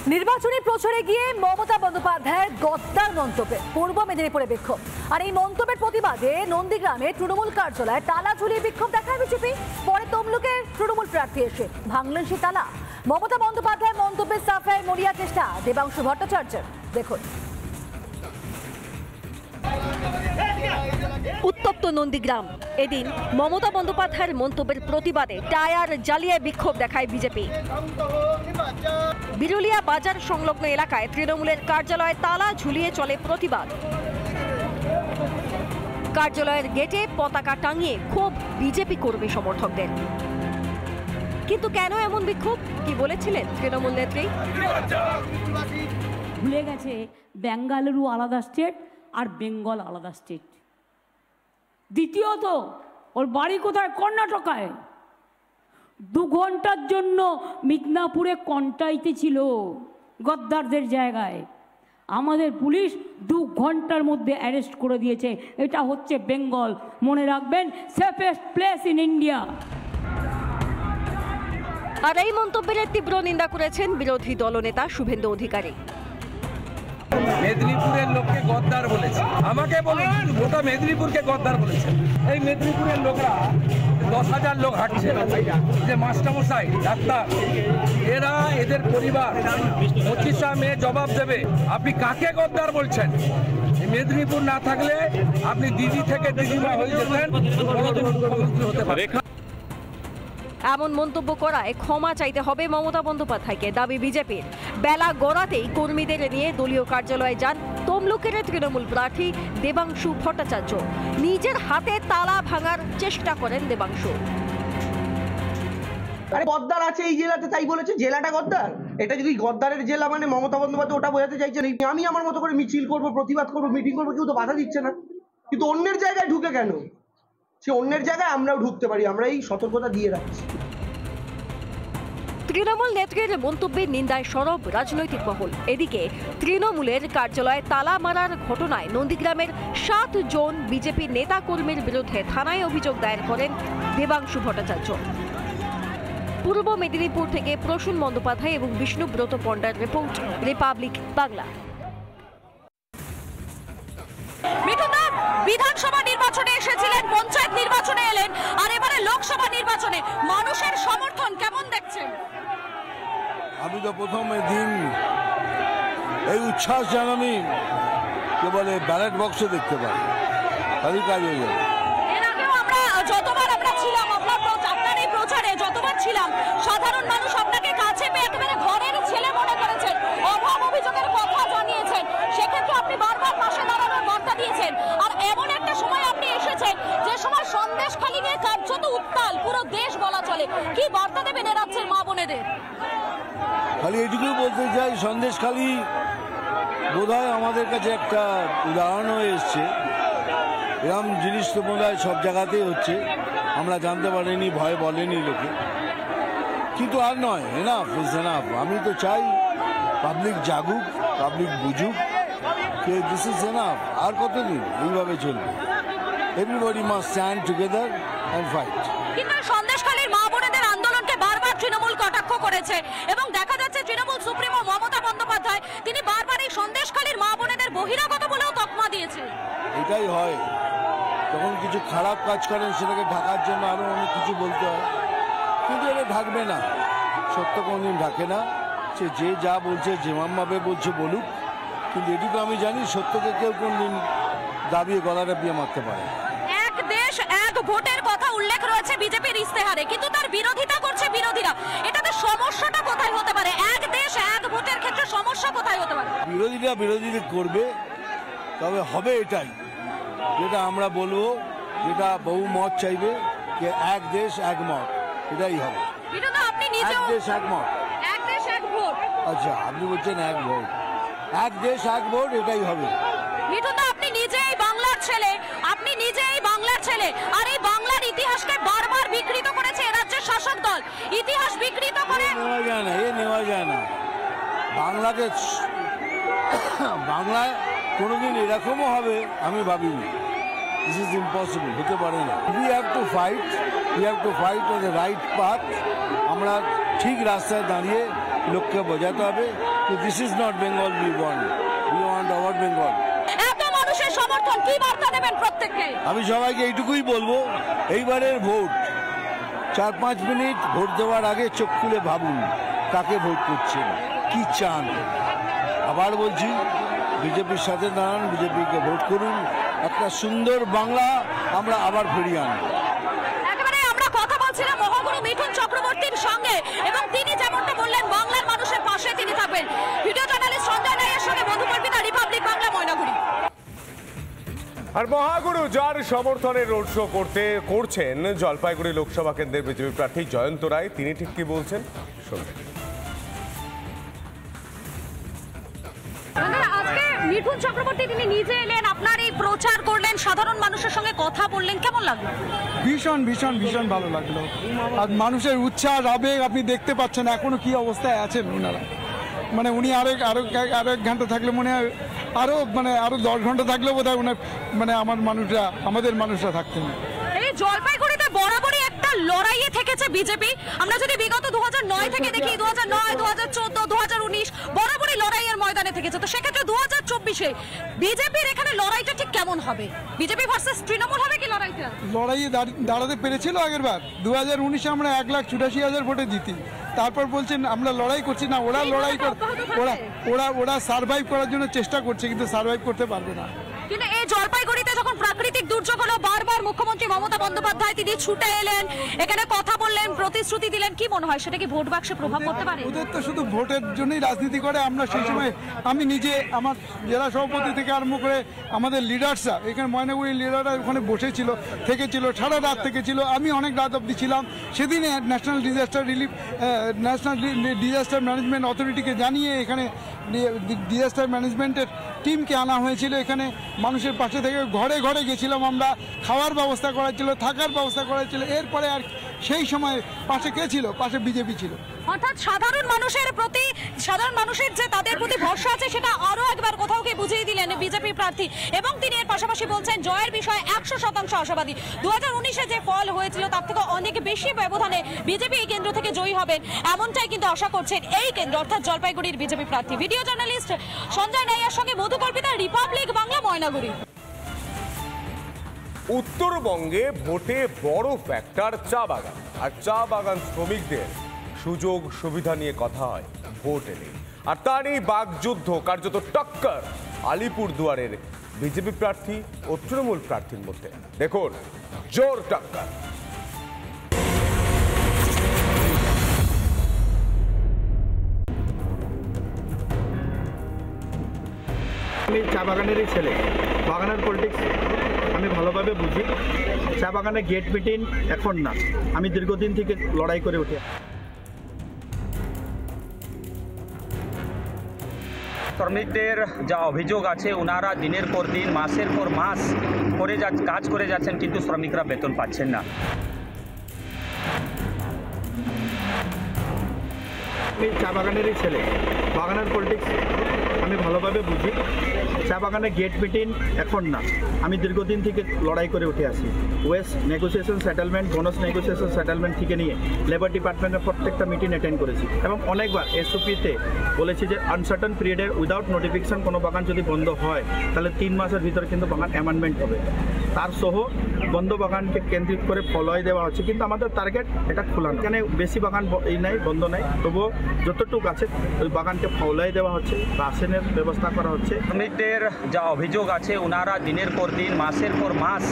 নির্বাচনী প্রচারে গিয়ে মমতা বন্দ্যোপাধ্যায়ের গদ্দার মন্তব্যে পূর্ব মেদিনীপুরে বিক্ষোভ। আর এই মন্তব্যের প্রতিবাদে নন্দীগ্রামে তৃণমূল কার্যালয়ে তালা ঝুলিয়ে বিক্ষোভ দেখায় বিজেপি। পরে তমলুকের তৃণমূল প্রার্থী এসে ভাঙলেন সেই তালা। মমতা বন্দ্যোপাধ্যায়ের মন্তব্যের সাফাই মরিয়া চেষ্টা দেবাংশু ভট্টাচার্যের। দেখুন। উত্তপ্ত নন্দীগ্রাম। এদিন মমতা বন্দ্যোপাধ্যায়ের মন্তব্যের প্রতিবাদে টায়ার জ্বালিয়ে বিক্ষোভ দেখায় বিজেপি। বিরুলিয়া বাজার সংলগ্ন এলাকায় তৃণমূলের কার্যালয়ে তালা ঝুলিয়ে চলে প্রতিবাদ। কার্যালয়ের গেটে পতাকা টাঙিয়ে ক্ষোভ বিজেপি কর্মী সমর্থকদের। কিন্তু কেন এমন বিক্ষোভ, কি বলেছিলেন তৃণমূল নেত্রী? ভুলে গেছে বেঙ্গালুরু আলাদা স্টেট আর বেঙ্গল আলাদা স্টেট। দ্বিতীয়ত, ওর বাড়ি কোথায়? কর্ণাটকায়। 2 ঘন্টার জন্য মিদনাপুরে কন্টাইতে ছিল গদ্দারদের জায়গায়। আমাদের পুলিশ 2 ঘন্টার মধ্যে অ্যারেস্ট করে দিয়েছে। এটা হচ্ছে বেঙ্গল। মনে রাখবেন, সেফেস্ট প্লেস ইন ইন্ডিয়া। আর এই মন্তব্যের তীব্র নিন্দা করেছেন বিরোধী দলনেতা শুভেন্দু অধিকারী। মেদিনীপুরের লোককে গদ্দার বলেছে, আমাকে বলুন গোটা মেদিনীপুরকে গদ্দার বলেছে। এই মেদিনীপুরের লোকরা 10,000 লোক হাঁটছে, যে মাস্টারমশাই, ডাক্তার, এরা, এদের পরিবার 25শে মে জবাব দেবে। আপনি কাকে গদ্দার বলছেন? মেদিনীপুর না থাকলে আপনি দিদি থেকে দিদিমা হয়ে যেতেন, মুখ্যমন্ত্রী হতে পারে। এমন মন্তব্য করায় ক্ষমা চাইতে হবে মমতা বন্দ্যোপাধ্যায়কে, দাবি বিজেপির। বেলা গড়াতেই কর্মীদের নিয়ে দলীয় কার্যালয়ে যান তমলুকের তৃণমূল প্রার্থী দেবাংশু ভট্টাচার্য। নিজের হাতে তালা ভাঙার চেষ্টা করেন দেবাংশু। আরে গদ্দার আছে এই জেলাতে, তাই বলেছে জেলাটা গদ্দার। এটা যদি গদ্দারের জেলা মানে মমতা বন্দ্যোপাধ্যায় ওটা বোঝাতে চাইছেন। আমি আমার মতো করে মিছিল করব, প্রতিবাদ করব, মিটিং করবো, কেউ তো বাধা দিচ্ছে না। কিন্তু অন্যের জায়গায় ঢুকে কেন? সে অন্যের জায়গায় আমরাও ঢুকতে পারি, আমরা এই সতর্কতা দিয়ে রাখছি। তৃণমূল নেত্রীর মন্তব্যের নিন্দায় সরব রাজনৈতিক মহল। এদিকে তৃণমূলের কার্যালয়ে তালা মারার ঘটনায় নন্দীগ্রামের 7 জন বিজেপি নেতা কর্মীর বিরুদ্ধে থানায় অভিযোগ দায়ের করেন দেবাংশু ভট্টাচার্য। পূর্ব মেদিনীপুর থেকে প্রসূন বন্দ্যোপাধ্যায় এবং বিষ্ণুব্রত পণ্ডার রিপোর্ট, রিপাবলিক বাংলা। বিধানসভা নির্বাচনে এসেছিলেন, পঞ্চায়েত নির্বাচনে এলেন, আর এবারে লোকসভা নির্বাচনে মানুষের সমর্থন কেমন দেখছেন? আমি তো প্রথম দিন এই উচ্ছ্বাস জানানি কেবল ব্যালট বক্সে দেখতে পাই, তারই কাজ হয়ে যাবে। এর আগেও যতবার আমরা ছিলাম আপনার এই প্রচারে, যতবার ছিলাম, সাধারণ মানুষ আপনাকে কাছে পেয়ে একেবারে ঘরের ছেলে মনে করেছেন, অভাব অভিযোগের কথা জানিয়েছেন। সেক্ষেত্রে আপনি বারবার পাশে দাঁড়ানোর বার্তা দিয়েছেন। আর এমন একটা সময় আপনি এসেছেন যে সময় সন্দেশখালী নিয়ে কার্যত উত্তাল পুরো দেশ বলা চলে। কি বার্তা দেবেন এ রাজ্যের মা বোনেদের? খালি এটুকুই বলতে চাই, সন্দেশখালী বোধহয় আমাদের কাছে একটা উদাহরণ হয়ে এসছে। এরকম জিনিস তো বোধহয় সব জায়গাতেই হচ্ছে, আমরা জানতে পারিনি, ভয় বলেনি লোকে। কিন্তু আর নয়, এনাফ ইজ এনাফ। আমি তো চাই পাবলিক জাগুক, পাবলিক বুঝুক যে দিস ইজ এনাফ। আর কতদিন এইভাবে চলবে? Everybody must stand together and fight. কিন্তু সন্দেশখালীর মা বোনেদের আন্দোলনকে বারবার তৃণমূল কটাক্ষ করেছে এবং দেখা যাচ্ছে তৃণমূল সুপ্রিমো মমতা বন্দ্যোপাধ্যায় তিনি বারবার এই সন্দেশখালীর মা বোনেদের বহিরাগত বলেও তকমা দিয়েছে। এটাই হয়, যখন কিছু খারাপ কাজ করেন সেটাকে ঢাকার জন্য আরো অনেক কিছু বলতে হয়। কিন্তু এটা ঢাকবে না, সত্য কোনদিন ঢাকে না। সে যে যা বলছে, যেমনভাবে বলছে বলুক, কিন্তু এটুকু আমি জানি, সত্যকে কেউ কোনদিন দাবিয়ে গলাটা দিয়ে মারতে পারে। এক দেশ এক ভোটের কথা উল্লেখ রয়েছে বিজেপির ইস্তেহারে, কিন্তু তার বিরোধিতা করছে বিরোধীরা। এটাতে সমস্যাটা কোথায় হতে পারে? এক দেশ এক ভোটের ক্ষেত্রে সমস্যা কোথায় হতে পারে? বিরোধীরা করবে, তবে হবে এটাই যেটা আমরা বলবো, যেটা বহু মত চাইবে, যে এক দেশ এক মত, এটাই হবে। আপনি নিজে এক দেশ এক মত, এক দেশ এক ভোট। আচ্ছা, আপনি বলছেন এক ভোট, এক দেশ এক ভোট, এটাই হবে। মিঠুনদা, আপনি নিজেই বাংলার ছেলে, আপনি নিজেই বাংলার ছেলে, আর এই বাংলার ইতিহাসকে বারবার বিকৃত করেছে এ রাজ্যের শাসক দল। ইতিহাস বিকৃত করে নেওয়া যায় না, নেওয়া যায় না। বাংলাকে, বাংলায় কোনোদিন এরকমও হবে আমি ভাবিনি। দিস ইজ ইম্পসিবল, হতে পারে না। We have to fight on the right path. আমরা ঠিক রাস্তায় দাঁড়িয়ে লোককে বোঝাতে হবে this is not Bengal we want hour Bengal. এত মানুষের সমর্থন, কি বার্তা দেবেন প্রত্যেককে? আমি সবাইকে এইটুকুই বলবো, এইবারের ভোট 4-5 মিনিট ভোট দেওয়ার আগে চোখ খুলে ভাবুন কাকে ভোট করছেন, কি চান। আবার বলছি, বিজেপির সাথে দাঁড়ান, বিজেপিকে ভোট করুন, একটা সুন্দর বাংলা আমরা আবার ফিরিয়ে আনবো। একেবারে আমরা কথা বলছিলাম মহাগুরু মিঠুন চক্রবর্তীর সঙ্গে, এবং তিনি যেমনটা বললেন বাংলার মানুষের পাশে তিনি থাকবেন। ভিডিও জার্নালিস্ট সঞ্জয় নাইয়ের সঙ্গে মধুকল্পিতা, রিপাবলিক বাংলা, ময়নাগুড়ি। আর মহাগুরু যার সমর্থনে রোড শো করছেন জলপাইগুড়ি লোকসভা কেন্দ্রের বিজেপি প্রার্থী জয়ন্ত রায়, তিনি ঠিক কি বলছেন শুনবেন। আজকে মিঠুন চক্রবর্তী তিনি নিজে এলেন, আপনার এই প্রচার করলেন, সাধারণ মানুষের সঙ্গে কথা বললেন, কেমন লাগলো? ভীষণ ভীষণ ভীষণ ভালো লাগলো। আর মানুষের উচ্ছ্বাস, আবেগ আপনি দেখতে পাচ্ছেন এখনো কি অবস্থায় আছেন ওনারা। মানে উনি আরো 1 ঘন্টা থাকলে মনে হয় আরো 10 ঘন্টা থাকলেও বোধ হয় মানে আমাদের মানুষরা থাকতেন। এই জলপাইগুড়িতে বরাবরই একটা লড়াইয়ে থেকেছে বিজেপি। আমরা যদি বিগত 2009 থেকে দেখি, 2009, 2014, 2019 বরাবরই লড়াইয়ের ময়দানে থেকেছে। তো সেক্ষেত্রে 2024-এ বিজেপির এখানে লড়াইটা ঠিক কেমন হবে? বিজেপি ভার্সেস তৃণমূল হবে কি লড়াইটা? লড়াইয়ে দাঁড়াতে পেরেছিল আগের বার 2019-এ আমরা 1,84,000 ভোটে জিতি। তারপর বলছেন আমরা লড়াই করছি না, ওরা লড়াই ওরা সার্ভাইভ করার জন্য চেষ্টা করছে, কিন্তু সার্ভাইভ করতে পারবে না। কিন্তু এই জলপাইগুড়িতে যখন প্রাকৃতিক দুর্যোগ হলো, বারবার মুখ্যমন্ত্রী মমতা বন্দ্যোপাধ্যায় তিনি ছুটে এলেন, এখানে কথা বললেন, প্রতিশ্রুতি দিলেন, কি মনে হয় সেটা কি ভোট বাক্সে প্রভাব পড়তে পারে? ওদের তো শুধু ভোটের জন্যই রাজনীতি করে। আমরা সেই সময় আমি নিজে আমার জেলা সভাপতি থেকে আরম্ভ করে আমাদের লিডার্সরা, এখানে ময়নাগুড়ির লিডাররা ওখানে বসেছিল, থেকেছিল, সারা রাত থেকেছিল, আমি অনেক রাত অবধি ছিলাম। সেদিনে ন্যাশনাল ডিজাস্টার ম্যানেজমেন্ট অথরিটিকে জানিয়ে এখানে ডিজাস্টার ম্যানেজমেন্টের টিমকে আনা হয়েছিল। এখানে মানুষের পাশে থেকে ঘরে ঘরে গেছিলাম আমরা, খাওয়ার ব্যবস্থা করা ছিল, থাকার ব্যবস্থা করা ছিল। এরপরে আর সেই সময় পাশে কে ছিল? পাশে বিজেপি ছিল। অর্থাৎ সাধারণ মানুষের যে তাদের প্রতি ভরসা আছে সেটা আরো একবার কোথাও কি বুঝিয়ে দিলেন বিজেপি প্রার্থী। এবং তিনি এর পাশাপাশি বলছেন জয়ের বিষয়ে 100% আশাবাদী। 2019-এ যে ফল হয়েছিল তার থেকে অনেক বেশি ব্যবধানে বিজেপি এই কেন্দ্র থেকে জয়ী হবেন, এমনটাই কিন্তু আশা করছেন এই কেন্দ্র অর্থাৎ জলপাইগুড়ির বিজেপি প্রার্থী। ভিডিও জার্নালিস্ট সঞ্জয় নাইয়ার সঙ্গে মধুকল্পিতা, রিপাবলিক বাংলা, ময়নাগুড়ি। উত্তরবঙ্গে ভোটে বড় ফ্যাক্টর চা বাগান, আর চা বাগান শ্রমিকদের সুযোগ সুবিধা নিয়ে কথা হয় ভোট এলে। আর তারই বাগযুদ্ধ, কার্যত টক্কর আলিপুরদুয়ারের বিজেপি প্রার্থী ও তৃণমূল প্রার্থীর মধ্যে। দেখুন জোর টক্কর। আমি চা বাগানেরই ছেলে, বাগানের পলিটিক্স আমি ভালোভাবে বুঝি। চা বাগানে গেট মিটিং এখন না, আমি দীর্ঘদিন থেকে লড়াই করে উঠি। শ্রমিকদের যা অভিযোগ আছে, ওনারা দিনের পর দিন, মাসের পর মাস কাজ করে যাচ্ছেন, কিন্তু শ্রমিকরা বেতন পাচ্ছেন না। আমি চা বাগানেরই ছেলে, বাগানের পলিটিক্স আমি ভালোভাবে বুঝি। চা বাগানে গেট মিটিং এখন না, আমি দীর্ঘদিন থেকে লড়াই করে উঠে আসি। West negotiation settlement, bonus negotiation settlement থেকে নিয়ে লেবার ডিপার্টমেন্টের প্রত্যেকটা মিটিং অ্যাটেন্ড করেছি, এবং অনেকবার এসওপিতে বলেছি যে আনসার্টেন পিরিয়ডে উইদাউট নোটিফিকেশন কোনো বাগান যদি বন্ধ হয় তাহলে 3 মাসের ভিতরে কিন্তু বাগান অ্যামেন্ডমেন্ট হবে। তার সহ বন্ধ বাগানকে কেন্দ্রিত করে ফলোয় দেওয়া হচ্ছে, কিন্তু আমাদের টার্গেট এটা খোলানো। এখানে বেশি বাগান বন্ধ নাই, তবুও যতটুকু আছে ওই বাগানকে ফলোয় দেওয়া হচ্ছে, রাশনের ব্যবস্থা করা হচ্ছে। শ্রমিকদের যা অভিযোগ আছে, ওনারা দিনের পর দিন, মাসের পর মাস